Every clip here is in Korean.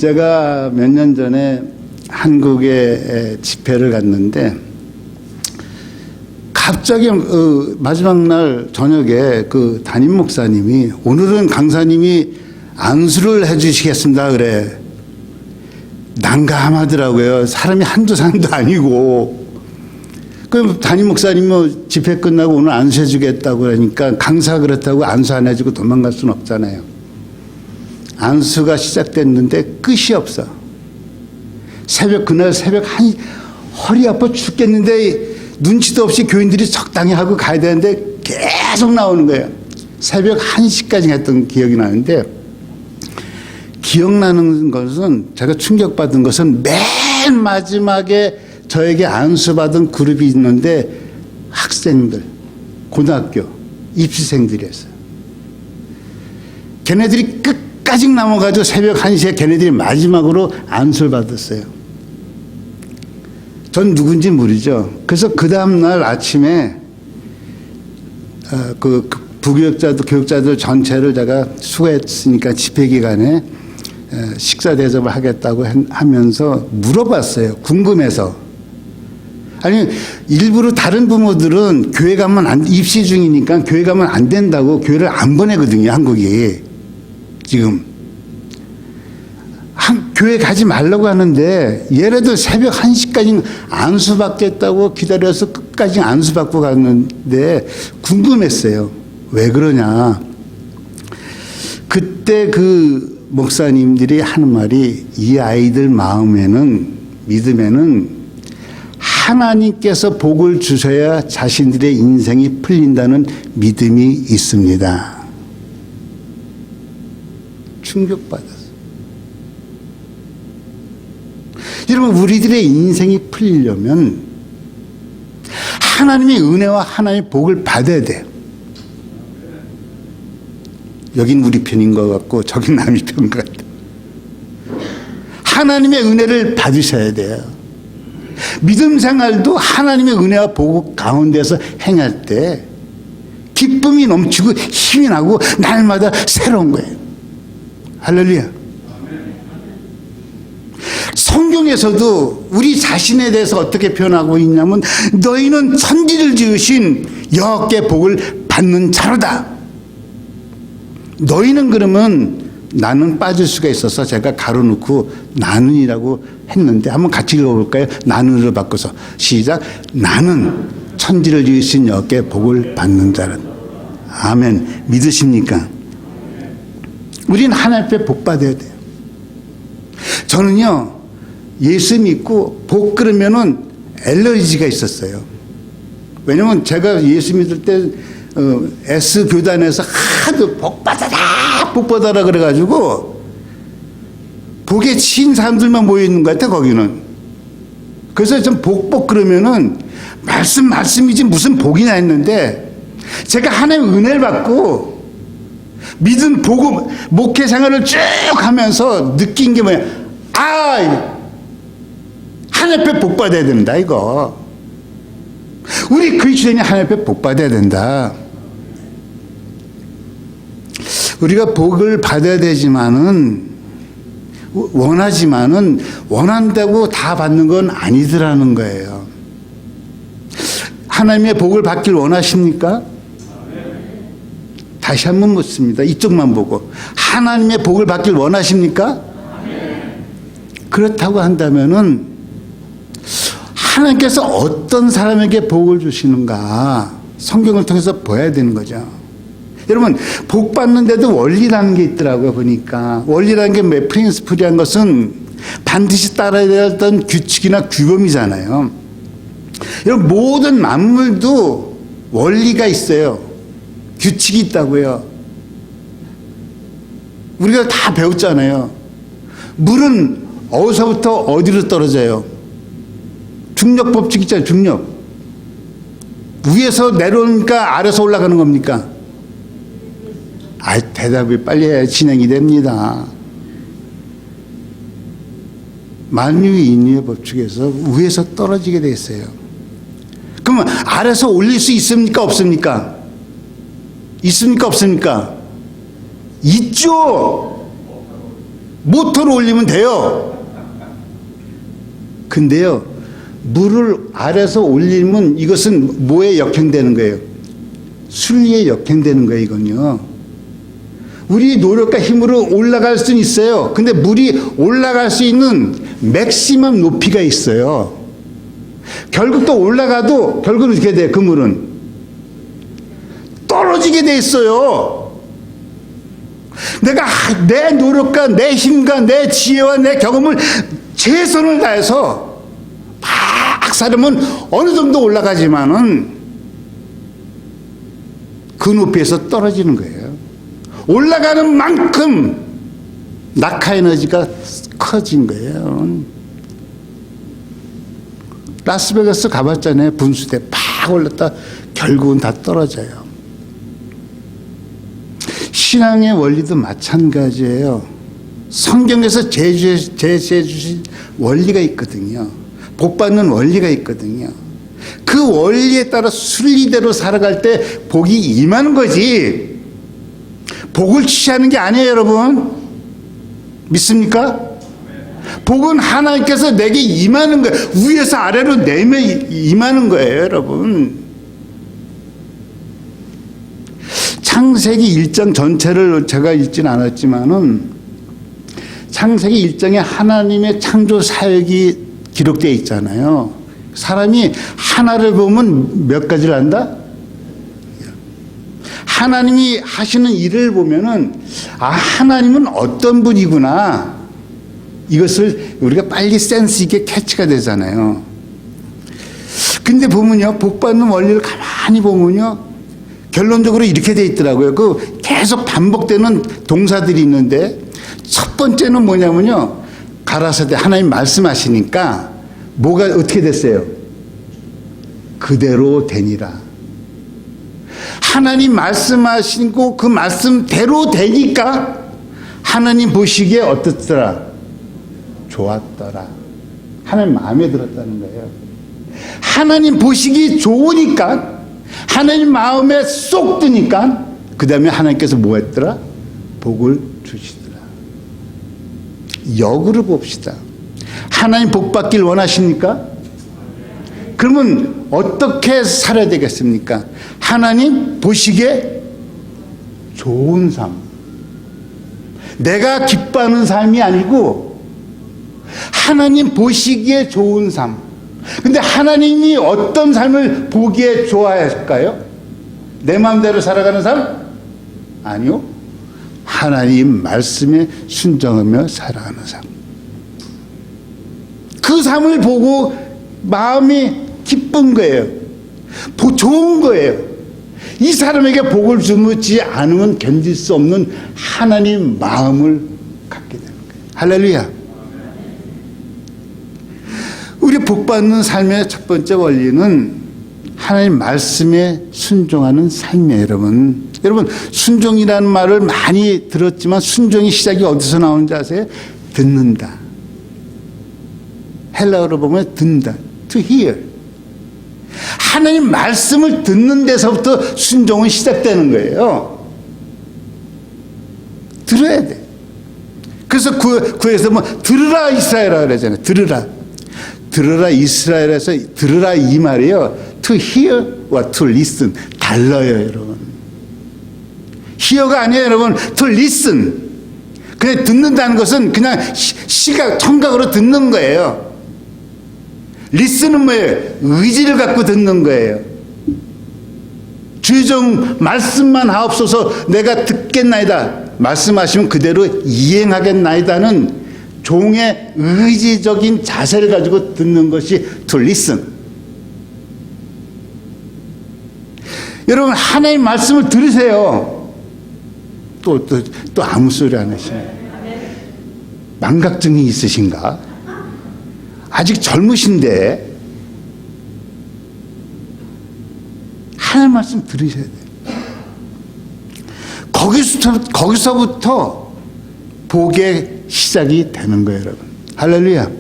제가 몇 년 전에 한국에 집회를 갔는데 갑자기 마지막 날 저녁에 그 담임 목사님이 오늘은 강사님이 안수를 해주시겠습니다 그래. 난감하더라고요. 사람이 한두 사람도 아니고. 그럼 담임 목사님 뭐 집회 끝나고 오늘 안수해 주겠다고 그러니까 강사 그렇다고 안수 안 해주고 도망갈 수는 없잖아요. 안수가 시작됐는데 끝이 없어. 그날 새벽 허리 아파 죽겠는데 눈치도 없이 교인들이 적당히 하고 가야 되는데 계속 나오는 거예요. 새벽 1시까지 했던 기억이 나는데, 기억나는 것은, 제가 충격받은 것은 맨 마지막에 저에게 안수받은 그룹이 있는데 학생들, 고등학교 입시생들이었어요. 걔네들이 끝까지 남아가지고 새벽 1시에 걔네들이 마지막으로 안수를 받았어요. 전 누군지 모르죠. 그래서 그 다음날 아침에 그 교육자들 전체를 제가 수고했으니까 집회 기간에 식사 대접을 하겠다고 하면서 물어봤어요. 궁금해서. 아니, 일부러 다른 부모들은 교회 가면 입시 중이니까 교회 가면 안 된다고 교회를 안 보내거든요, 한국이. 지금. 교회 가지 말라고 하는데 얘네들 새벽 1시까지 안수받겠다고 기다려서 끝까지 안수받고 갔는데 궁금했어요. 왜 그러냐. 그때 그 목사님들이 하는 말이, 이 아이들 마음에는, 믿음에는 하나님께서 복을 주셔야 자신들의 인생이 풀린다는 믿음이 있습니다. 충격받았어요. 여러분, 우리들의 인생이 풀리려면 하나님의 은혜와 하나님의 복을 받아야 돼요. 여긴 우리 편인 것 같고 저긴 남의 편인 것 같아요. 하나님의 은혜를 받으셔야 돼요. 믿음 생활도 하나님의 은혜와 복 가운데서 행할 때 기쁨이 넘치고 힘이 나고 날마다 새로운 거예요. 할렐루야. 성경에서도 우리 자신에 대해서 어떻게 표현하고 있냐면, 너희는 천지를 지으신 여호와께 복을 받는 자로다. 너희는 그러면 나는 빠질 수가 있어서 제가 가로놓고 나는이라고 했는데, 한번 같이 읽어볼까요? 나는으로 바꿔서 시작. 나는 천지를 지으신 여호와께 복을 받는 자라. 아멘. 믿으십니까? 우리는 하나님 앞에 복 받아야 돼요. 저는요, 예수 믿고 복 그러면은 엘러지가 있었어요. 왜냐면 제가 예수 믿을 때 S 교단에서 하도 복 받아라 복 받아라 그래가지고 복에 치인 사람들만 모여 있는 것 같아, 거기는. 그래서 좀 복 그러면은 말씀이지 무슨 복이나 했는데, 제가 하나님의 은혜를 받고 믿음 복음 목회 생활을 쭉 하면서 느낀 게 뭐야. 하나님 앞에 복 받아야 된다, 이거. 우리 그리스도인이 하나님 앞에 복 받아야 된다. 우리가 복을 받아야 되지만은, 원하지만은, 원한다고 다 받는 건 아니더라는 거예요. 하나님의 복을 받길 원하십니까? 다시 한번 묻습니다. 이쪽만 보고. 하나님의 복을 받길 원하십니까? 그렇다고 한다면은 하나님께서 어떤 사람에게 복을 주시는가 성경을 통해서 봐야 되는 거죠. 여러분, 복 받는데도 원리라는 게 있더라고요. 보니까 원리라는 게 프린스플이라는 것은 반드시 따라야 될 어떤 규칙이나 규범이잖아요. 여러분, 모든 만물도 원리가 있어요. 규칙이 있다고요. 우리가 다 배웠잖아요. 물은 어디서부터 어디로 떨어져요? 중력 법칙 있잖아요. 중력. 위에서 내려오니까 아래서 올라가는 겁니까? 대답이 빨리 해야 진행이 됩니다. 만유의 인류의 법칙에서 위에서 떨어지게 돼 있어요. 그러면 아래서 올릴 수 있습니까? 없습니까? 있습니까? 없습니까? 있죠. 모터를 올리면 돼요. 근데요, 물을 아래서 올리면 이것은 뭐에 역행되는 거예요? 순리에 역행되는 거예요, 이건요. 우리 노력과 힘으로 올라갈 수는 있어요. 근데 물이 올라갈 수 있는 맥시멈 높이가 있어요. 결국 또 올라가도 결국은 어떻게 돼요? 그 물은 떨어지게 돼 있어요. 내가 내 노력과 내 힘과 내 지혜와 내 경험을 최선을 다해서 막 사려면 어느 정도 올라가지만은 그 높이에서 떨어지는 거예요. 올라가는 만큼 낙하 에너지가 커진 거예요. 라스베가스 가봤잖아요. 분수대 팍 올랐다 결국은 다 떨어져요. 신앙의 원리도 마찬가지예요. 성경에서 제시해 주신 원리가 있거든요. 복받는 원리가 있거든요. 그 원리에 따라 순리대로 살아갈 때 복이 임하는 거지, 복을 취하는 게 아니에요. 여러분 믿습니까? 복은 하나님께서 내게 임하는 거예요. 위에서 아래로 내면 임하는 거예요. 여러분, 창세기 1장 전체를 제가 읽지는 않았지만은 창세기 1장에 하나님의 창조 사역이 기록되어 있잖아요. 사람이 하나를 보면 몇 가지를 안다? 하나님이 하시는 일을 보면은 하나님은 어떤 분이구나, 이것을 우리가 빨리 센스 있게 캐치가 되잖아요. 근데 보면요, 복받는 원리를 가만히 보면요, 결론적으로 이렇게 돼 있더라고요. 그 계속 반복되는 동사들이 있는데, 첫 번째는 뭐냐면요, 가라사대 하나님 말씀하시니까 뭐가 어떻게 됐어요? 그대로 되니라. 하나님 말씀하시고 그 말씀대로 되니까 하나님 보시기에 어떻더라? 좋았더라. 하나님 마음에 들었다는 거예요. 하나님 보시기 좋으니까, 하나님 마음에 쏙 드니까 그 다음에 하나님께서 뭐 했더라? 복을 주시더라. 역으로 봅시다. 하나님 복 받길 원하십니까? 그러면 어떻게 살아야 되겠습니까? 하나님 보시기에 좋은 삶, 내가 기뻐하는 삶이 아니고 하나님 보시기에 좋은 삶. 근데 하나님이 어떤 삶을 보기에 좋아하실까요? 내 마음대로 살아가는 삶? 아니요, 하나님 말씀에 순종하며 살아가는 삶. 그 삶을 보고 마음이 기쁜 거예요. 좋은 거예요. 이 사람에게 복을 주지 않으면 견딜 수 없는 하나님 마음을 갖게 되는 거예요. 할렐루야. 우리 복받는 삶의 첫 번째 원리는 하나님 말씀에 순종하는 삶이에요. 여러분 순종이라는 말을 많이 들었지만 순종의 시작이 어디서 나오는지 아세요? 듣는다. 헬라어로 보면 듣는다. To hear. 하나님 말씀을 듣는 데서부터 순종은 시작되는 거예요. 들어야 돼. 그래서 구에서 뭐 들으라 이스라엘아 그러잖아요. 들으라 이스라엘에서 들으라 이 말이에요. To hear와 to listen 달라요, 여러분. hear가 아니에요, 여러분. To listen. 그냥 듣는다는 것은 그냥 시각, 청각으로 듣는 거예요. 리스는 뭐예요? 의지를 갖고 듣는 거예요. 주의종 말씀만 하옵소서 내가 듣겠나이다. 말씀하시면 그대로 이행하겠나이다는 종의 의지적인 자세를 가지고 듣는 것이 to listen. 여러분 하나님 말씀을 들으세요. 또 아무 소리 안 하시네. 망각증이 있으신가? 아직 젊으신데 하나님 말씀 들으셔야 돼요. 거기서부터 복의 시작이 되는 거예요, 여러분. 할렐루야.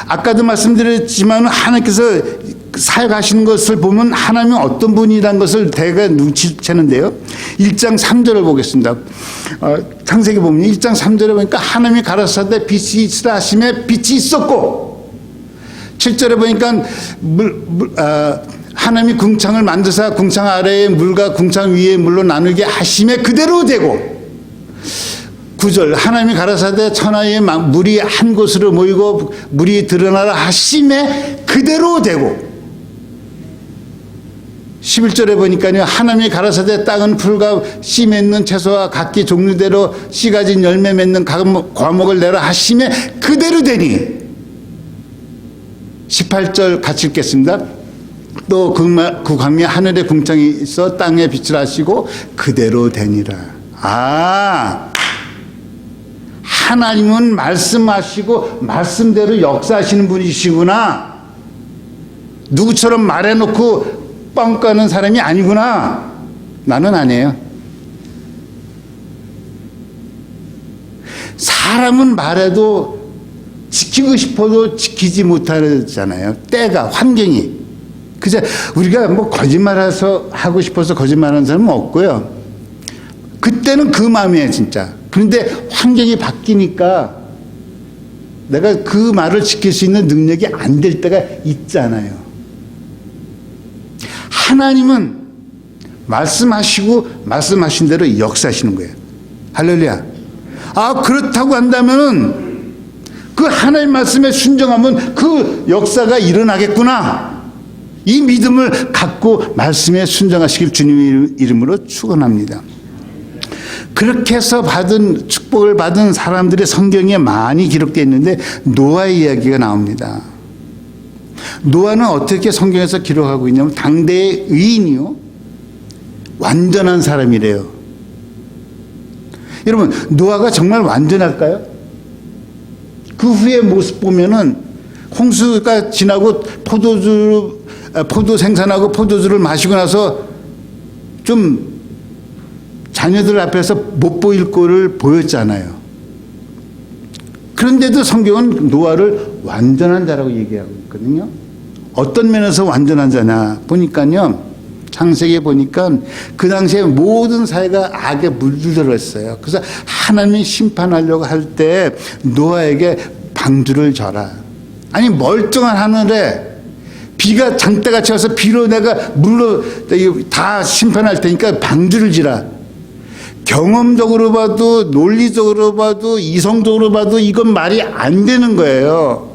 아까도 말씀드렸지만 하나님께서 사역하시는 것을 보면 하나님은 어떤 분이라는 것을 대개 눈치채는데요. 1장 3절을 보겠습니다. 창세기 보면 1장 3절에 보니까 하나님이 가라사대 빛이 있으라 하심에 빛이 있었고, 7절에 보니까 하나님이 궁창을 만드사 궁창 아래의 물과 궁창 위의 물로 나누게 하심에 그대로 되고, 9절 하나님이 가라사대 천하의 물이 한 곳으로 모이고 물이 드러나라 하심에 그대로 되고, 11절에 보니까요, 하나님이 가라사대 땅은 풀과 씨 맺는 채소와 각기 종류대로 씨 가진 열매 맺는 과목을 내라 하심에 그대로 되니, 18절 같이 읽겠습니다. 또 그 광야에 하늘에 궁창이 있어 땅에 빛을 하시고 그대로 되니라. 하나님은 말씀하시고 말씀대로 역사하시는 분이시구나. 누구처럼 말해놓고 뻥 까는 사람이 아니구나. 나는 아니에요. 사람은 말해도 지키고 싶어도 지키지 못하잖아요. 때가, 환경이. 그저 우리가 뭐 거짓말해서 하고 싶어서 거짓말하는 사람은 없고요. 그때는 그 마음이에요, 진짜. 그런데 환경이 바뀌니까 내가 그 말을 지킬 수 있는 능력이 안 될 때가 있잖아요. 하나님은 말씀하시고 말씀하신 대로 역사하시는 거예요. 할렐루야. 그렇다고 한다면은 그 하나님 말씀에 순종하면 그 역사가 일어나겠구나. 이 믿음을 갖고 말씀에 순종하시길 주님 이름으로 축원합니다. 그렇게 해서 받은 축복을 받은 사람들의 성경에 많이 기록되어 있는데 노아의 이야기가 나옵니다. 노아는 어떻게 성경에서 기록하고 있냐면 당대의 의인이요, 완전한 사람이래요. 여러분, 노아가 정말 완전할까요? 그 후의 모습 보면은 홍수가 지나고 포도 생산하고 포도주를 마시고 나서 좀 자녀들 앞에서 못 보일 꼴을 보였잖아요. 그런데도 성경은 노아를 완전한 자라고 얘기하고 있거든요. 어떤 면에서 완전한 자냐 보니까요, 창세기에 보니까 그 당시에 모든 사회가 악에 물들었어요. 그래서 하나님이 심판하려고 할 때 노아에게 방주를 져라. 아니, 멀쩡한 하늘에 비가 장대같이 와서 비로 내가 물로 다 심판할 테니까 방주를 지라. 경험적으로 봐도, 논리적으로 봐도, 이성적으로 봐도 이건 말이 안 되는 거예요.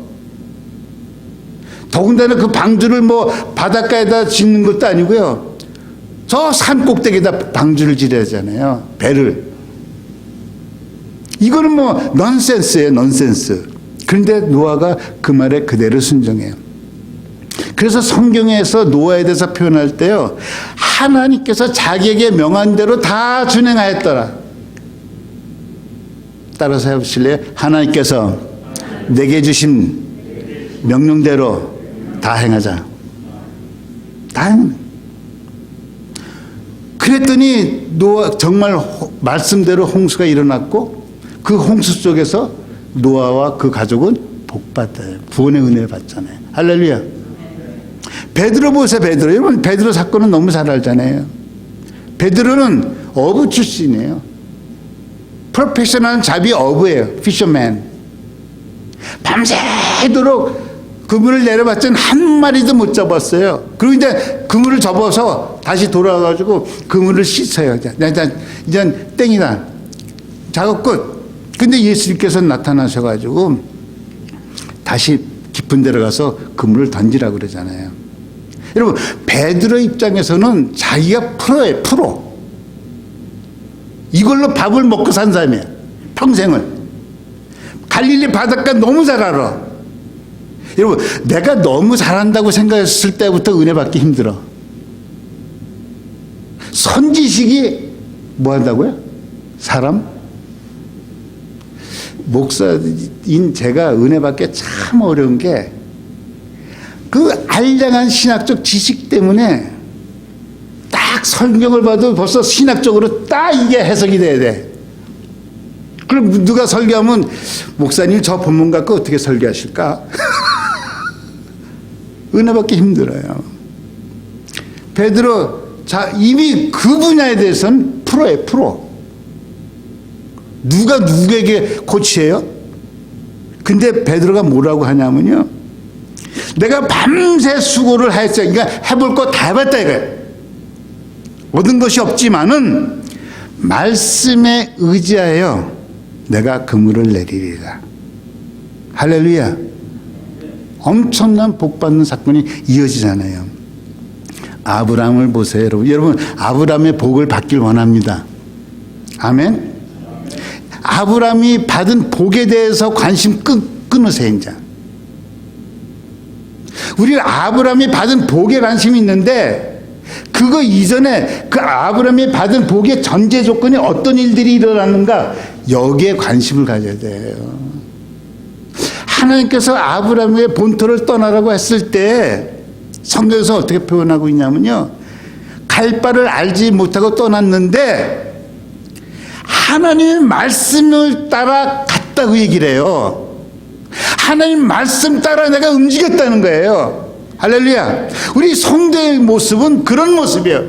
더군다나 그 방주를 뭐 바닷가에다 짓는 것도 아니고요, 저 산 꼭대기에다 방주를 지어야 하잖아요, 배를. 이거는 뭐 넌센스예요, 넌센스. 그런데 노아가 그 말에 그대로 순종해요. 그래서 성경에서 노아에 대해서 표현할 때요, 하나님께서 자기에게 명한 대로 다 준행하였더라. 따라서 해보실래요? 하나님께서 내게 주신 명령대로 다 행하자. 다 행하자. 그랬더니 노아 정말 말씀대로 홍수가 일어났고, 그 홍수 속에서 노아와 그 가족은 복받아요. 구원의 은혜를 받잖아요. 할렐루야. 베드로 보세요, 베드로. 여러분, 베드로 사건은 너무 잘 알잖아요. 베드로는 어부 출신이에요. 프로페셔널 잡이 어부예요. 피셔맨. 밤새도록 그물을 내려봤더니 한 마리도 못 잡았어요. 그리고 이제 그물을 접어서 다시 돌아와가지고 그물을 씻어요. 이제 땡이다. 작업 끝. 근데 예수님께서 나타나셔가지고 다시 깊은 데로 가서 그물을 던지라고 그러잖아요. 여러분, 베드로 입장에서는 자기가 프로예요, 프로. 이걸로 밥을 먹고 산 사람이에요, 평생을. 갈릴리 바닷가 너무 잘 알아. 여러분, 내가 너무 잘한다고 생각했을 때부터 은혜 받기 힘들어. 선지식이 뭐 한다고요? 사람? 목사인 제가 은혜 받기 참 어려운 게, 그 알량한 신학적 지식 때문에 딱 성경을 봐도 벌써 신학적으로 딱 이게 해석이 돼야 돼. 그럼 누가 설교하면, 목사님 저 본문 갖고 어떻게 설교하실까? 은혜 받기 힘들어요. 베드로 이미 그 분야에 대해서는 프로예요. 프로. 누가 누구에게 코치예요? 근데 베드로가 뭐라고 하냐면요, 내가 밤새 수고를 했어요. 그러니까 해볼 거 다 해봤다 이거예요. 얻은 것이 없지만은 말씀에 의지하여 내가 그물을 내리리라. 할렐루야. 엄청난 복받는 사건이 이어지잖아요. 아브라함을 보세요, 여러분. 여러분, 아브라함의 복을 받길 원합니다. 아멘. 아브라함이 받은 복에 대해서 관심 끊으세요, 이제. 우리 아브라함이 받은 복에 관심이 있는데, 그거 이전에 그 아브라함이 받은 복의 전제 조건이 어떤 일들이 일어났는가, 여기에 관심을 가져야 돼요. 하나님께서 아브라함의 본토를 떠나라고 했을 때 성경에서 어떻게 표현하고 있냐면요, 갈 바를 알지 못하고 떠났는데 하나님의 말씀을 따라 갔다고 얘기를 해요. 하나님 말씀 따라 내가 움직였다는 거예요. 할렐루야. 우리 성도의 모습은 그런 모습이에요.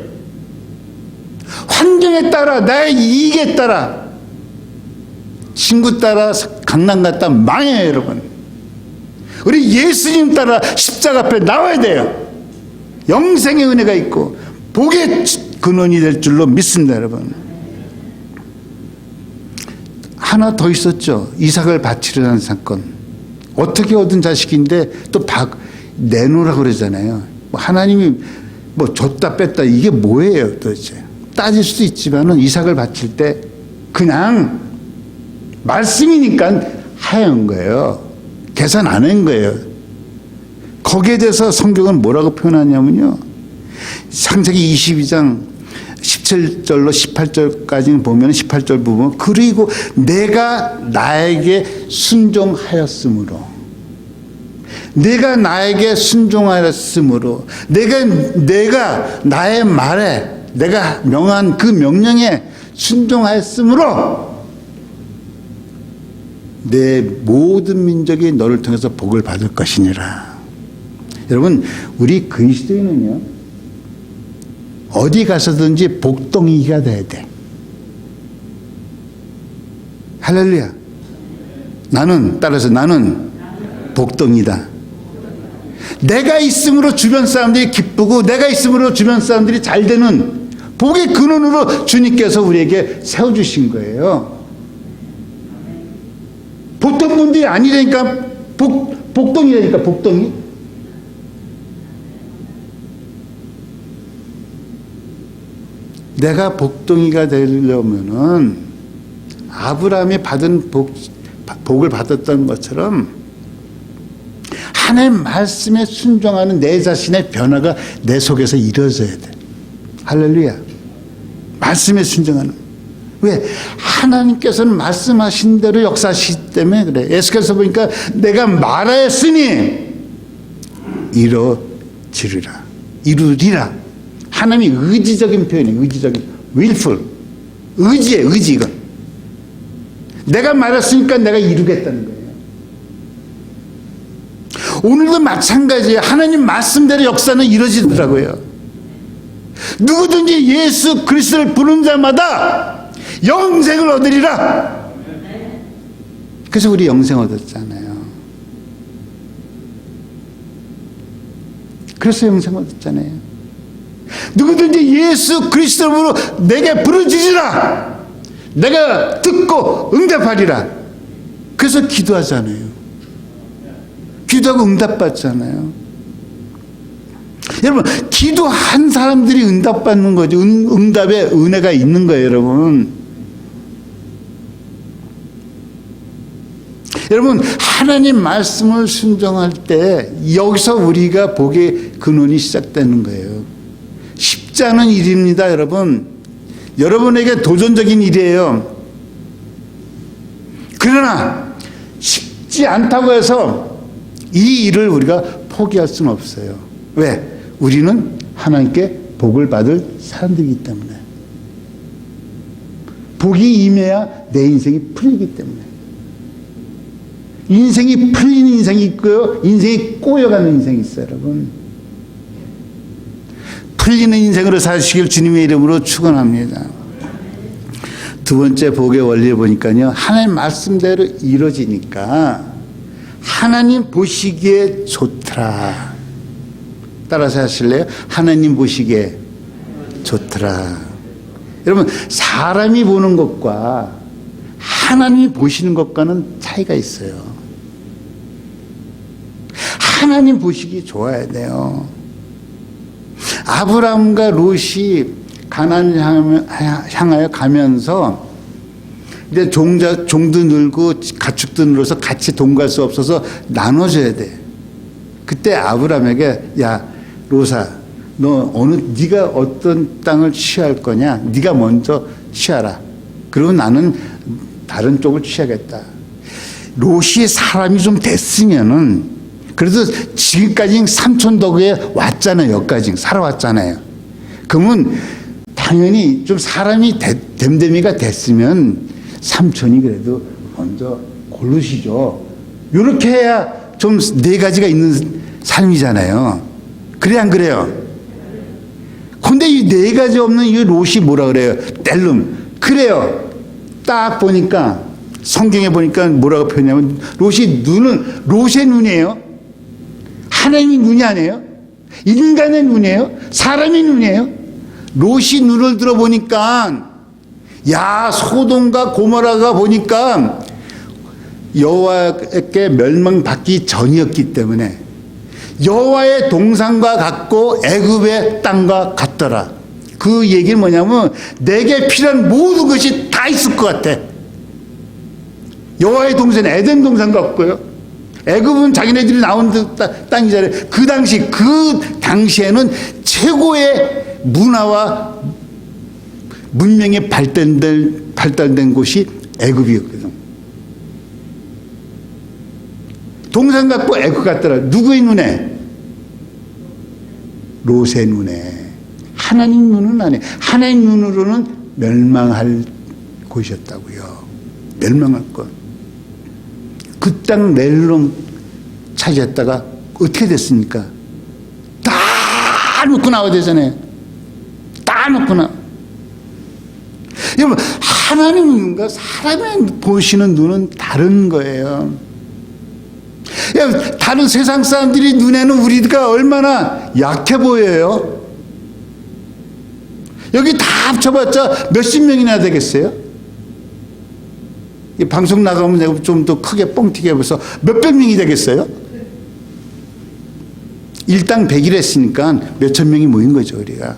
환경에 따라, 나의 이익에 따라, 친구 따라 강남 갔다 망해요, 여러분. 우리 예수님 따라 십자가 앞에 나와야 돼요. 영생의 은혜가 있고 복의 근원이 될 줄로 믿습니다, 여러분. 하나 더 있었죠. 이삭을 바치려는 사건. 어떻게 얻은 자식인데 또 내놓으라고 그러잖아요. 하나님이 줬다 뺐다 이게 뭐예요 도대체. 따질 수도 있지만은 이삭을 바칠 때 그냥 말씀이니까 하얀 거예요. 계산 안 한 거예요. 거기에 대해서 성경은 뭐라고 표현하냐면요, 창세기 22장 17절로 18절까지 보면 18절 부분, 그리고 내가 나에게 순종하였으므로, 내가 나에게 순종하였으므로, 내가 나의 말에, 내가 명한 그 명령에 순종하였으므로 내 모든 민족이 너를 통해서 복을 받을 것이니라. 여러분, 우리 그리스도인은요, 어디 가서든지 복덩이가 돼야 돼. 할렐루야. 따라서 나는 복덩이다. 내가 있음으로 주변 사람들이 기쁘고, 내가 있음으로 주변 사람들이 잘 되는 복의 근원으로 주님께서 우리에게 세워주신 거예요. 보통 분들이 아니라니까. 복덩이라니까, 복덩이. 내가 복덩이가 되려면은 아브라함이 받은 복을 받았던 것처럼 하나님 말씀에 순종하는 내 자신의 변화가 내 속에서 이루어져야 돼. 할렐루야. 말씀에 순종하는. 왜? 하나님께서는 말씀하신 대로 역사하시기 때문에 그래. 에스겔서 보니까 내가 말하였으니 이루리라. 하나님이 의지적인 표현이에요. 의지적인. willful. 의지예요. 의지 이건. 내가 말했으니까 내가 이루겠다는 거예요. 오늘도 마찬가지예요. 하나님 말씀대로 역사는 이루어지더라고요. 누구든지 예수 그리스도를 부르는 자마다 영생을 얻으리라. 그래서 우리 영생 얻었잖아요. 그래서 영생 얻었잖아요. 누구든지 예수 그리스도로 내게 부르짖으라. 내가 듣고 응답하리라. 그래서 기도하잖아요. 기도하고 응답받잖아요. 여러분, 기도한 사람들이 응답받는 거죠. 응답에 은혜가 있는 거예요, 여러분. 여러분, 하나님 말씀을 순종할 때 여기서 우리가 복의 근원이 시작되는 거예요. 쉽지 않은 일입니다, 여러분. 여러분에게 도전적인 일이에요. 그러나 쉽지 않다고 해서 이 일을 우리가 포기할 수는 없어요. 왜? 우리는 하나님께 복을 받을 사람들이기 때문에. 복이 임해야 내 인생이 풀리기 때문에. 인생이 풀리는 인생이 있고요. 인생이 꼬여가는 인생이 있어요, 여러분. 풀리는 인생으로 사시길 주님의 이름으로 축원합니다. 두 번째 복의 원리를 보니까요. 하나님 말씀대로 이루어지니까 하나님 보시기에 좋더라. 따라서 하실래요? 하나님 보시기에 좋더라. 여러분, 사람이 보는 것과 하나님이 보시는 것과는 차이가 있어요. 하나님 보시기 좋아야 돼요. 아브라함과 롯이 가나안을 향하여 가면서 이제 종도 늘고 가축도 늘어서 같이 동갈 수 없어서 나눠줘야 돼. 그때 아브라함에게 야 롯아, 너 네가 어떤 땅을 취할 거냐? 네가 먼저 취하라. 그리고 나는 다른 쪽을 취하겠다. 롯이 사람이 좀 됐으면은 그래도 지금까지 삼촌덕에 왔잖아요. 여기까지 살아왔잖아요. 그러면 당연히 좀 사람이 됨됨이가 됐으면 삼촌이 그래도 먼저 고르시죠. 이렇게 해야 좀 네 가지가 있는 삶이잖아요. 그래 안 그래요? 근데 이 네 가지 없는 이 롯이 뭐라 그래요? 뗄름. 그래요. 딱 보니까 성경에 보니까 뭐라고 표현하냐면 롯의 눈이에요. 하나님의 눈이 아니에요. 인간의 눈이에요. 사람의 눈이에요. 롯이 눈을 들어보니까 야 소돔과 고모라가 보니까 여호와께 멸망받기 전이었기 때문에 여호와의 동산과 같고 애굽의 땅과 같더라. 그 얘기는 뭐냐면 내게 필요한 모든 것이 다 있을 것 같아. 여호와의 동산 에덴 동산 같고요. 애굽은 자기네들이 나온 땅이잖아요. 그 당시에는 최고의 문화와 문명이 발달된 곳이 애굽이었거든. 동산 같고 애굽 같더라. 누구의 눈에? 롯의 눈에. 하나님 눈은 아니에요. 하나님 눈으로는 멸망할 곳이었다고요. 멸망할 것. 그 땅 멜론 차지했다가 어떻게 됐습니까? 다 놓고 나와야 되잖아요. 다 놓고 나와. 여러분, 하나님 눈과 사람이 보시는 눈은 다른 거예요. 다른 세상 사람들이 눈에는 우리가 얼마나 약해 보여요. 여기 다 합쳐봤자 몇십 명이나 되겠어요? 이 방송 나가면 내가 좀 더 크게 뻥튀기 해봐서 몇백 명이 되겠어요? 일당 100일 했으니까 몇천 명이 모인 거죠, 우리가.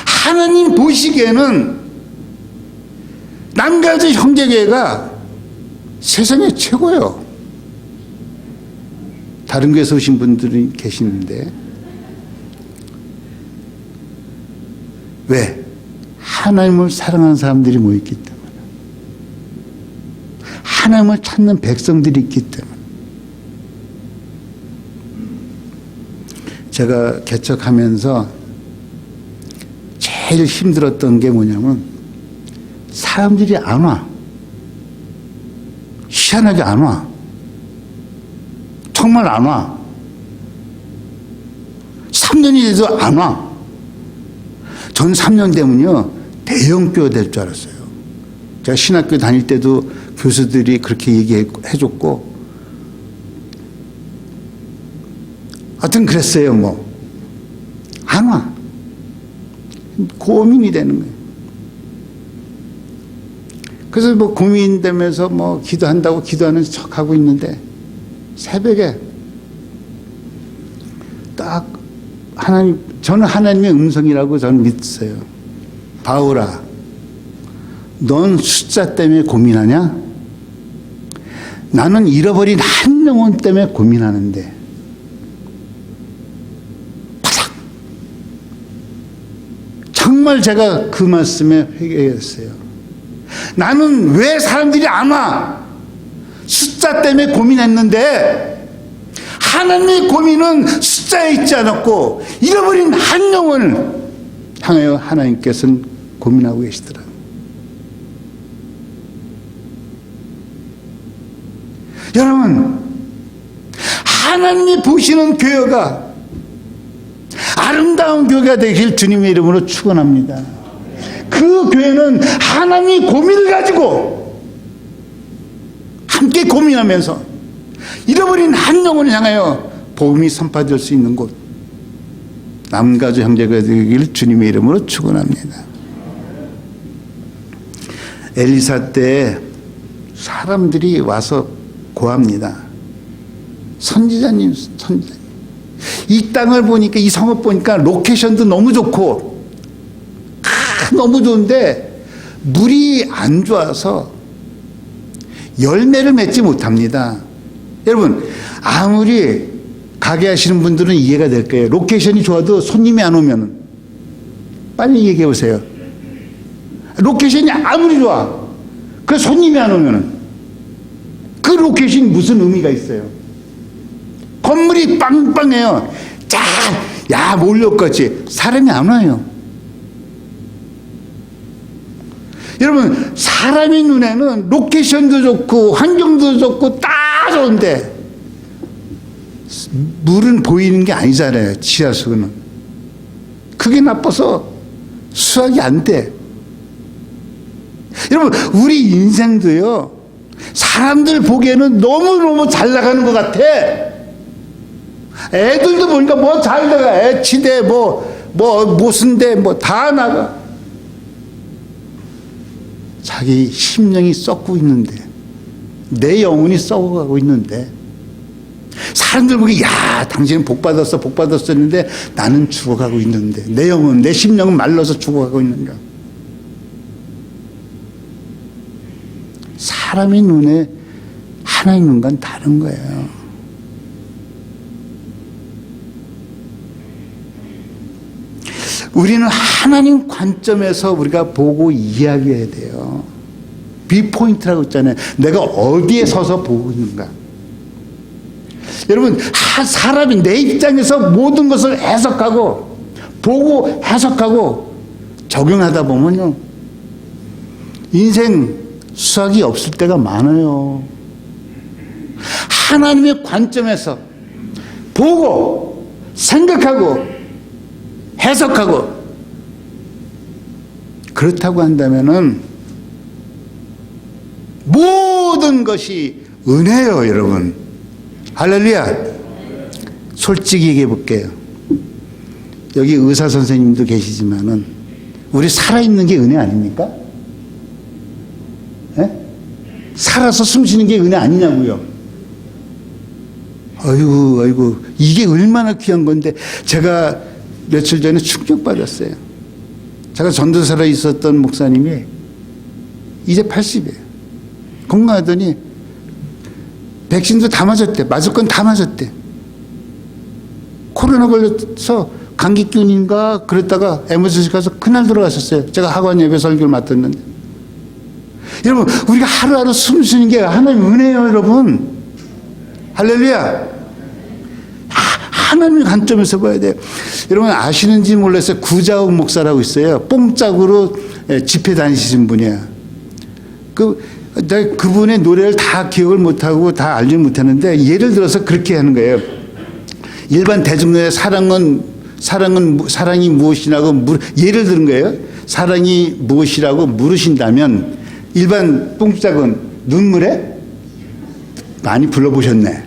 하나님 보시기에는 남가주 형제교회가 세상에 최고예요. 다른 교회에서 오신 분들이 계시는데 왜? 하나님을 사랑하는 사람들이 모였기 때문에, 하나님을 찾는 백성들이 있기 때문에. 제가 개척하면서 제일 힘들었던 게 뭐냐면 사람들이 안 와. 희한하게 안 와. 정말 안 와. 3년이 돼도 안 와. 전 3년 되면요 대형교회 될 줄 알았어요. 제가 신학교 다닐 때도 교수들이 그렇게 얘기해줬고 하여튼 그랬어요. 뭐 안 와. 고민이 되는 거예요. 그래서 뭐 고민되면서 뭐 기도한다고 기도하는 척 하고 있는데 새벽에 딱 저는 하나님의 음성이라고 저는 믿어요. 바울아, 넌 숫자 때문에 고민하냐? 나는 잃어버린 한 영혼 때문에 고민하는데. 바삭. 정말 제가 그 말씀에 회개했어요. 나는 왜 사람들이 안 와? 숫자 때문에 고민했는데 하나님의 고민은 숫자에 있지 않았고 잃어버린 한 영혼을 향하여 하나님께서는 고민하고 계시더라고요. 여러분, 하나님이 보시는 교회가 아름다운 교회가 되길 주님의 이름으로 축원합니다. 그 교회는 하나님이 고민을 가지고 함께 고민하면서 잃어버린 한 영혼을 향하여 복음이 선포될 수 있는 곳, 남가주 형제가 되길 주님의 이름으로 축원합니다. 엘리사 때 사람들이 와서 고합니다. 선지자님. 이 땅을 보니까, 이 성읍 보니까 로케이션도 너무 좋고 너무 좋은데 물이 안 좋아서 열매를 맺지 못합니다. 여러분, 아무리 가게 하시는 분들은 이해가 될 거예요. 로케이션이 좋아도 손님이 안 오면 빨리 얘기해 보세요. 로케이션이 아무리 좋아, 그 손님이 안 오면 그 로케이션이 무슨 의미가 있어요? 건물이 빵빵해요. 야, 몰려갔지. 사람이 안 와요. 여러분, 사람의 눈에는 로케이션도 좋고 환경도 좋고 다 좋은데 물은 보이는 게 아니잖아요. 지하수는. 그게 나빠서 수확이 안 돼. 여러분, 우리 인생도요, 사람들 보기에는 너무너무 잘 나가는 것 같아. 애들도 보니까 뭐 잘 나가. 애치대, 무슨대, 다 나가. 자기 심령이 썩고 있는데, 내 영혼이 썩어가고 있는데, 사람들 보기, 야, 당신은 복 받았어 했는데 나는 죽어가고 있는데, 내 영혼, 내 심령은 말라서 죽어가고 있는가. 사람의 눈에 하나님 눈과는 다른 거예요. 우리는 하나님 관점에서 우리가 보고 이야기해야 돼요. 비포인트라고 있잖아요. 내가 어디에 서서 보고 있는가. 여러분, 사람이 내 입장에서 모든 것을 해석하고 보고 해석하고 적용하다 보면요, 인생 수확이 없을 때가 많아요. 하나님의 관점에서 보고 생각하고 해석하고 그렇다고 한다면은 모든 것이 은혜예요, 여러분. 할렐루야. 솔직히 얘기해 볼게요. 여기 의사 선생님도 계시지만은 우리 살아있는 게 은혜 아닙니까? 예? 살아서 숨 쉬는 게 은혜 아니냐고요. 아이고, 이게 얼마나 귀한 건데. 제가 며칠 전에 충격받았어요. 제가 전도사로 있었던 목사님이 이제 80이에요. 건강하더니 백신도 다 맞았대. 맞을 건 다 맞았대. 코로나 걸려서 감기균인가 그랬다가 에머전시 가서 그날 들어갔었어요. 제가 학원 예배 설교를 맡았는데. 여러분, 우리가 하루하루 숨 쉬는 게 하나님 은혜예요, 여러분. 할렐루야. 하나님의 관점에서 봐야 돼요. 여러분, 아시는지 몰라서 구자욱 목사라고 있어요. 뽕짝으로 집회 다니시는 분이야. 그분의 노래를 다 기억을 못하고 다 알지 못하는데, 예를 들어서 그렇게 하는 거예요. 일반 대중노래 사랑이 무엇이라고 예를 들은 거예요. 사랑이 무엇이라고 물으신다면 일반 뽕짝은 눈물에 많이 불러보셨네.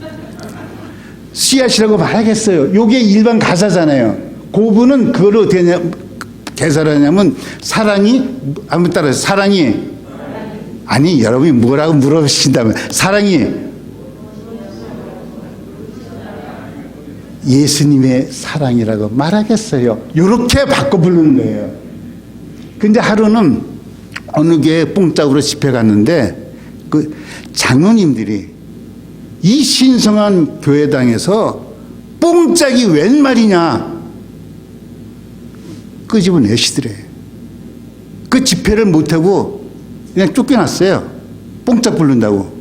씨앗이라고 말하겠어요. 요게 일반 가사잖아요. 그분은 그걸 어떻게 개설하냐면 사랑이 한번 따라서 사랑이 아니 여러분이 뭐라고 물어보신다면 사랑이 예수님의 사랑이라고 말하겠어요. 요렇게 바꿔 부르는 거예요. 근데 하루는 어느 교회 뽕짝으로 집회 갔는데 그 장로님들이 이 신성한 교회당에서 뽕짝이 웬 말이냐 끄집어내시더래. 그 집회를 못하고 그냥 쫓겨났어요. 뽕짝 부른다고.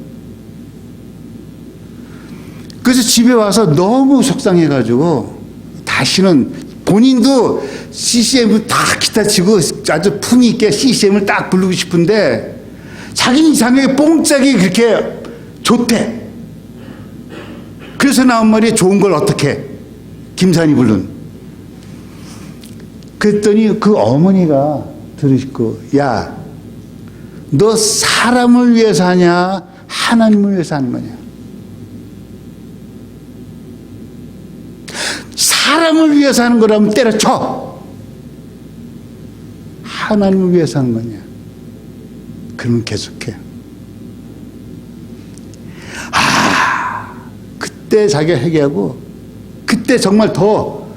그래서 집에 와서 너무 속상해가지고 다시는 본인도 CCM을 딱 기타 치고 아주 품위 있게 CCM을 딱 부르고 싶은데 자기는 이상하게 뽕짝이 그렇게 좋대. 입에서 나온 말이 좋은 걸 어떻게 김산이 부른. 그랬더니 그 어머니가 들으시고, 야, 너 사람을 위해서 하냐 하나님을 위해서 하는 거냐. 사람을 위해서 하는 거라면 때려쳐. 하나님을 위해서 하는 거냐. 그러면 계속해. 그때 자기가 회개하고, 그때 정말 더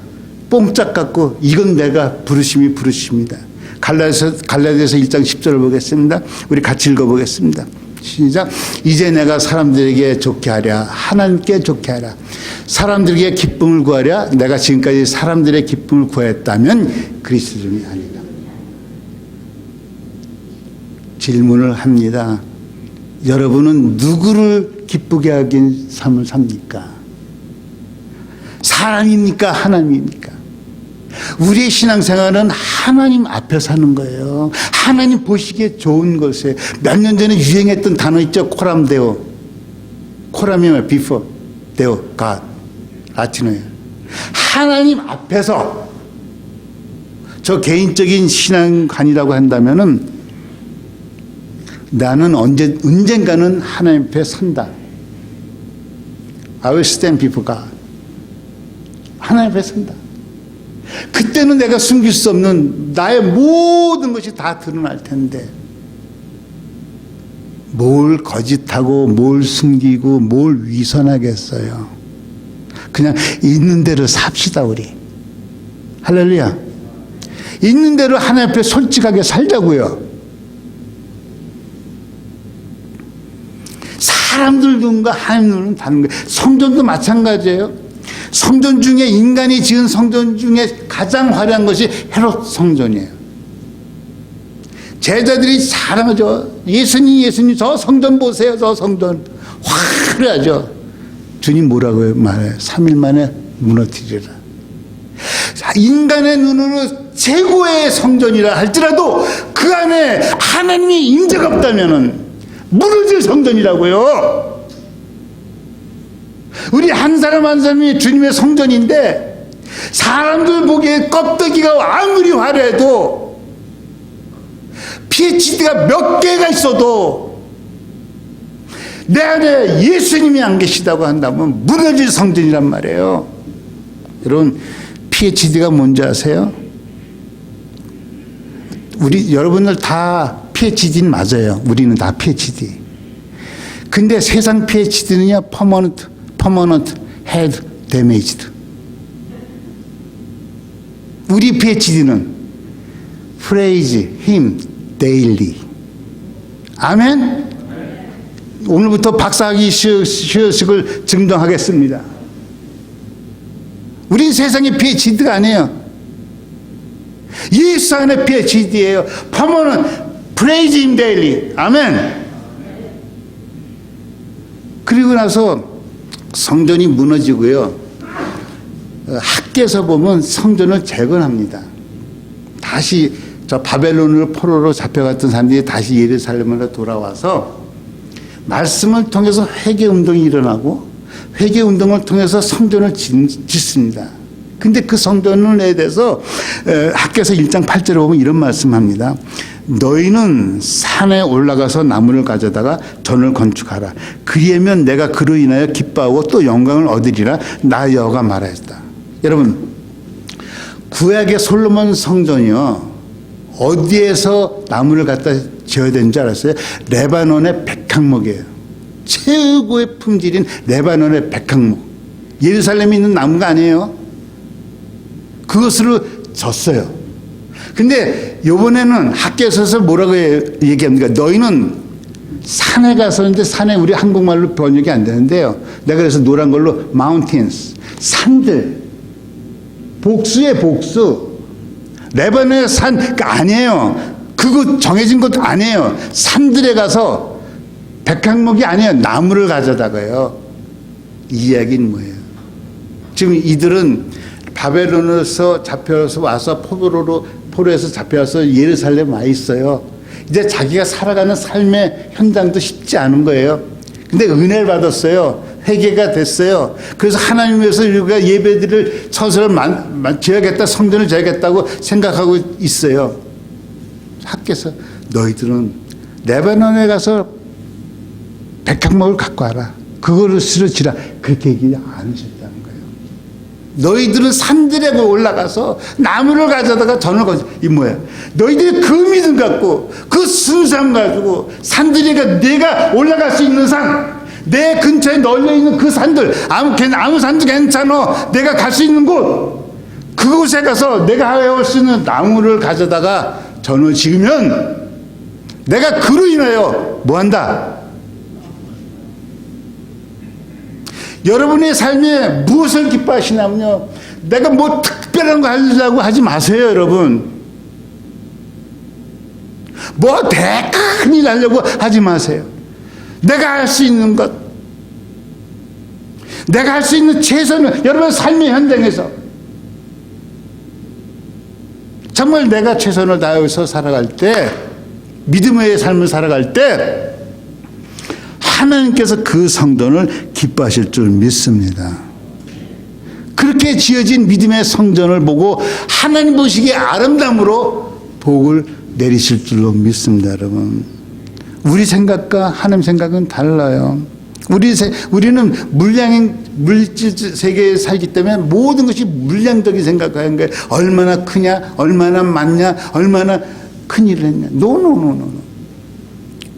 뽕짝 같고, 이건 내가 부르심이다. 갈라디아서 1장 10절을 보겠습니다. 우리 같이 읽어보겠습니다. 시작. 이제 내가 사람들에게 좋게 하랴, 하나님께 좋게 하랴, 사람들에게 기쁨을 구하랴. 내가 지금까지 사람들의 기쁨을 구했다면 그리스도인이 아니다. 질문을 합니다. 여러분은 누구를 기쁘게 하긴 삶을 삽니까? 사람입니까? 하나님입니까? 우리의 신앙생활은 하나님 앞에 사는 거예요. 하나님 보시기에 좋은 것에. 몇 년 전에 유행했던 단어 있죠? 코람데오. 코람이면 before, 데오, God. 라틴어예요. 하나님 앞에서, 저 개인적인 신앙관이라고 한다면은 나는 언젠가는 하나님 앞에 선다. I will stand before God. 하나님 앞에 선다. 그때는 내가 숨길 수 없는 나의 모든 것이 다 드러날 텐데, 뭘 거짓하고 뭘 숨기고 뭘 위선하겠어요. 그냥 있는 대로 삽시다. 우리 할렐루야. 있는 대로 하나님 앞에 솔직하게 살자고요. 사람들 눈과 하나님 눈은 다른 거예요. 성전도 마찬가지예요. 성전 중에, 인간이 지은 성전 중에 가장 화려한 것이 헤롯 성전이에요. 제자들이 자랑하죠. 예수님 저 성전 보세요. 저 성전 화려하죠. 주님 뭐라고 말해요? 3일 만에 무너뜨리라. 인간의 눈으로 최고의 성전이라 할지라도 그 안에 하나님이 임재가 없다면 무너질 성전이라고요. 우리 한 사람 한 사람이 주님의 성전인데, 사람들 보기에 껍데기가 아무리 화려해도, PhD가 몇 개가 있어도 내 안에 예수님이 안 계시다고 한다면 무너질 성전이란 말이에요. 여러분, PhD가 뭔지 아세요? 여러분들 다 PhD는 맞아요. 우리는 다 PhD. 근데 세상 PhD는요, permanent head damaged. 우리 PhD는 praise him daily. 아멘? 오늘부터 박사학위 시효식을 증정하겠습니다. 우린 세상의 PhD가 아니에요. 예수 안에 PhD예요. permanent praise him daily. 아멘. 그리고 나서 성전이 무너지고요. 학계에서 보면 성전을 재건합니다. 다시 저 바벨론으로 포로로 잡혀갔던 사람들이 다시 예루살렘으로 돌아와서 말씀을 통해서 회개운동이 일어나고, 회개운동을 통해서 성전을 짓습니다. 근데 그 성전에 대해서 학계에서 1장 8절에 보면 이런 말씀합니다. 너희는 산에 올라가서 나무를 가져다가 전을 건축하라. 그리하면 내가 그로 인하여 기뻐하고 또 영광을 얻으리라. 나 여호와가 말하였다. 여러분, 구약의 솔로몬 성전이요, 어디에서 나무를 갖다 지어야 되는 줄 알았어요? 레바논의 백향목이에요. 최고의 품질인 레바논의 백향목. 예루살렘에 있는 나무가 아니에요. 그것으로 졌어요. 근데 요번에는 학계에서 뭐라고 얘기합니까? 너희는 산에 가서, 근데 산에 우리 한국말로 번역이 안 되는데요. 내가 그래서 노란 걸로 mountains, 산들, 복수의 복수. 레바논의 산 아니에요. 그거 정해진 것도 아니에요. 산들에 가서 백향목이 아니에요. 나무를 가져다가요. 이 이야기는 뭐예요? 지금 이들은 바벨론에서 잡혀서 와서 포로에서 잡혀와서 예루살렘 와 있어요. 이제 자기가 살아가는 삶의 현장도 쉽지 않은 거예요. 근데 은혜를 받았어요. 회개가 됐어요. 그래서 하나님 위해서 우리가 예배드릴 처소를 지어야겠다, 성전을 지어야겠다고 생각하고 있어요. 하께서 너희들은 레바논에 가서 백향목을 갖고 와라. 그거를 실어지라. 그렇게 얘기 안 하셨다는 거예요. 너희들은 산들에 올라가서 나무를 가져다가 전을 거져. 이 뭐야? 너희들이 그 믿음 갖고 그 순수함 가지고 산들이가 내가 올라갈 수 있는 산, 내 근처에 널려 있는 그 산들, 아무 산도 괜찮아. 내가 갈 수 있는 곳, 그곳에 가서 내가 해올 수 있는 나무를 가져다가 전을 지으면 내가 그로 인하여 뭐 한다? 여러분의 삶에 무엇을 기뻐하시냐면요, 내가 뭐 특별한 거 하려고 하지 마세요. 여러분, 뭐 대큰 일 하려고 하지 마세요. 내가 할 수 있는 것, 내가 할 수 있는 최선을, 여러분 삶의 현장에서 정말 내가 최선을 다해서 살아갈 때, 믿음의 삶을 살아갈 때 하나님께서 그 성전을 기뻐하실 줄 믿습니다. 그렇게 지어진 믿음의 성전을 보고 하나님 보시기에 아름다움으로 복을 내리실 줄로 믿습니다. 여러분, 우리 생각과 하나님 생각은 달라요. 우리는 물질 세계에 살기 때문에 모든 것이 물량적인 생각하는 거예요. 얼마나 크냐, 얼마나 많냐, 얼마나 큰 일을 했냐. 노노노노.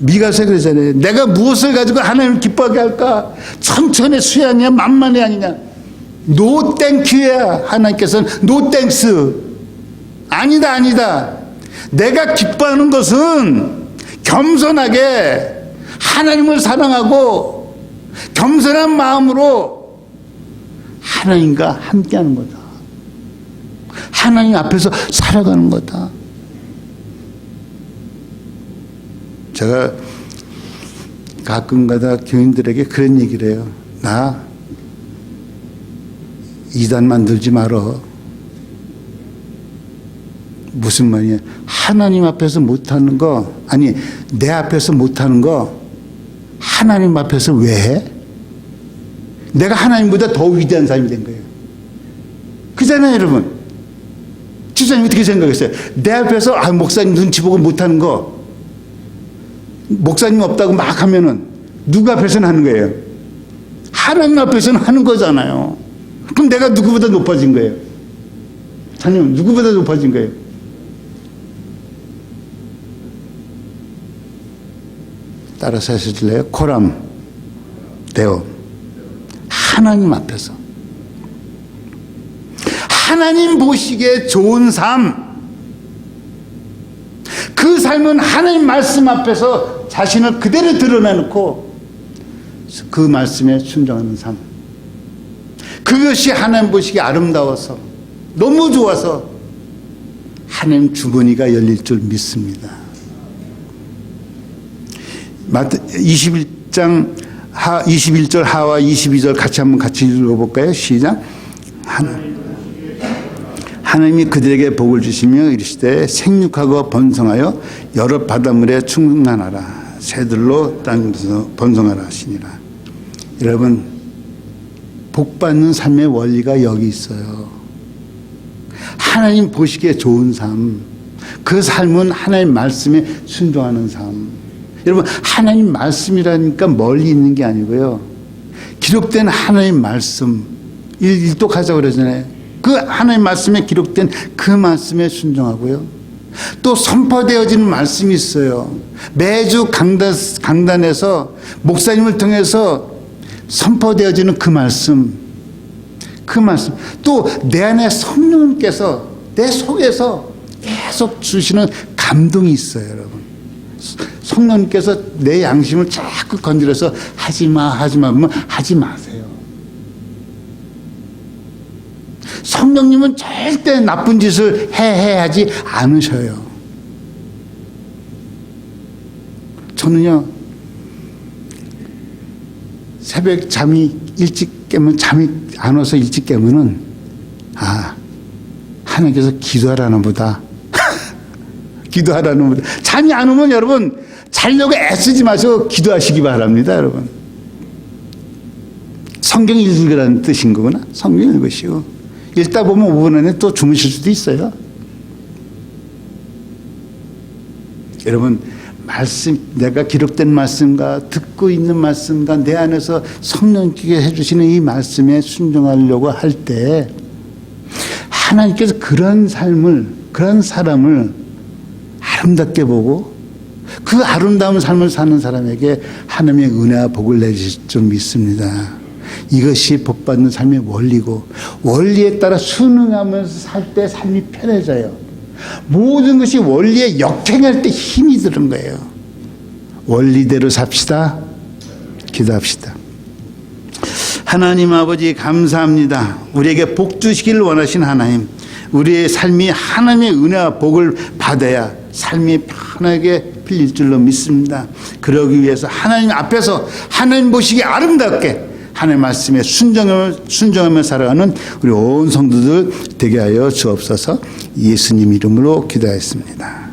미가서 그러잖아요. 내가 무엇을 가지고 하나님을 기뻐하게 할까? 천천의 수양이야, 만만의 아니냐. 노 땡큐야. 하나님께서는 노 땡스. 아니다, 아니다. 내가 기뻐하는 것은 겸손하게 하나님을 사랑하고 겸손한 마음으로 하나님과 함께하는 거다. 하나님 앞에서 살아가는 거다. 제가 가끔가다 교인들에게 그런 얘기를 해요. 나 이단 만들지 말어. 무슨 말이야? 하나님 앞에서 못하는 거, 아니 내 앞에서 못하는 거 하나님 앞에서 왜 해? 내가 하나님보다 더 위대한 사람이 된 거예요. 그잖아요, 여러분. 집사님 어떻게 생각했어요? 내 앞에서 목사님 눈치 보고 못하는 거, 목사님 없다고 막 하면은 누구 앞에서는 하는 거예요? 하나님 앞에서는 하는 거잖아요. 그럼 내가 누구보다 높아진 거예요? 자녀 누구보다 높아진 거예요? 따라서 하실래요? 코람 데오. 하나님 앞에서 하나님 보시기에 좋은 삶, 그 삶은 하나님 말씀 앞에서 자신을 그대로 드러내놓고 그 말씀에 순종하는 삶, 그것이 하나님 보시기에 아름다워서 너무 좋아서 하나님 주머니가 열릴 줄 믿습니다. 마태 21장 21절 하와 22절 같이 읽어볼까요? 시작. 하나님이 그들에게 복을 주시며 이르시되 생육하고 번성하여 여러 바닷물에 충만하라. 새들로 땅에서 번성하라 하시니라. 여러분, 복받는 삶의 원리가 여기 있어요. 하나님 보시기에 좋은 삶, 그 삶은 하나님 말씀에 순종하는 삶. 여러분, 하나님 말씀이라니까 멀리 있는 게 아니고요, 기록된 하나님 말씀, 일독하자고 그러잖아요. 그 하나님 말씀에 기록된 그 말씀에 순종하고요, 또 선포되어지는 말씀이 있어요. 매주 강단에서 목사님을 통해서 선포되어지는 그 말씀, 또 내 안에 성령님께서 내 속에서 계속 주시는 감동이 있어요. 여러분, 성령님께서 내 양심을 자꾸 건드려서 하지마 하면 하지 마세요. 성령님은 절대 나쁜 짓을 하지 않으셔요. 저는요, 새벽 잠이 일찍 깨면, 잠이 안 와서 일찍 깨면은, 하나님께서 기도하라는 보다. 기도하라는 보다. 잠이 안 오면 여러분, 자려고 애쓰지 마시고 기도하시기 바랍니다, 여러분. 성경 읽으라는 뜻인 거구나. 성경 읽으시고. 읽다 보면 5분 안에 또 주무실 수도 있어요. 여러분, 말씀, 내가 기록된 말씀과 듣고 있는 말씀과 내 안에서 성령님께 해주시는 이 말씀에 순종하려고 할 때 하나님께서 그런 삶을, 그런 사람을 아름답게 보고 그 아름다운 삶을 사는 사람에게 하나님의 은혜와 복을 내주실 줄 믿습니다. 이것이 복받는 삶의 원리고, 원리에 따라 순응하면서 살 때 삶이 편해져요. 모든 것이 원리에 역행할 때 힘이 드는 거예요. 원리대로 삽시다. 기도합시다. 하나님 아버지 감사합니다. 우리에게 복 주시기를 원하신 하나님, 우리의 삶이 하나님의 은혜와 복을 받아야 삶이 편하게 풀릴 줄로 믿습니다. 그러기 위해서 하나님 앞에서 하나님 보시기에 아름답게 하나님의 말씀에 순종하며 살아가는 우리 온 성도들 되게 하여 주옵소서. 예수님 이름으로 기도했습니다.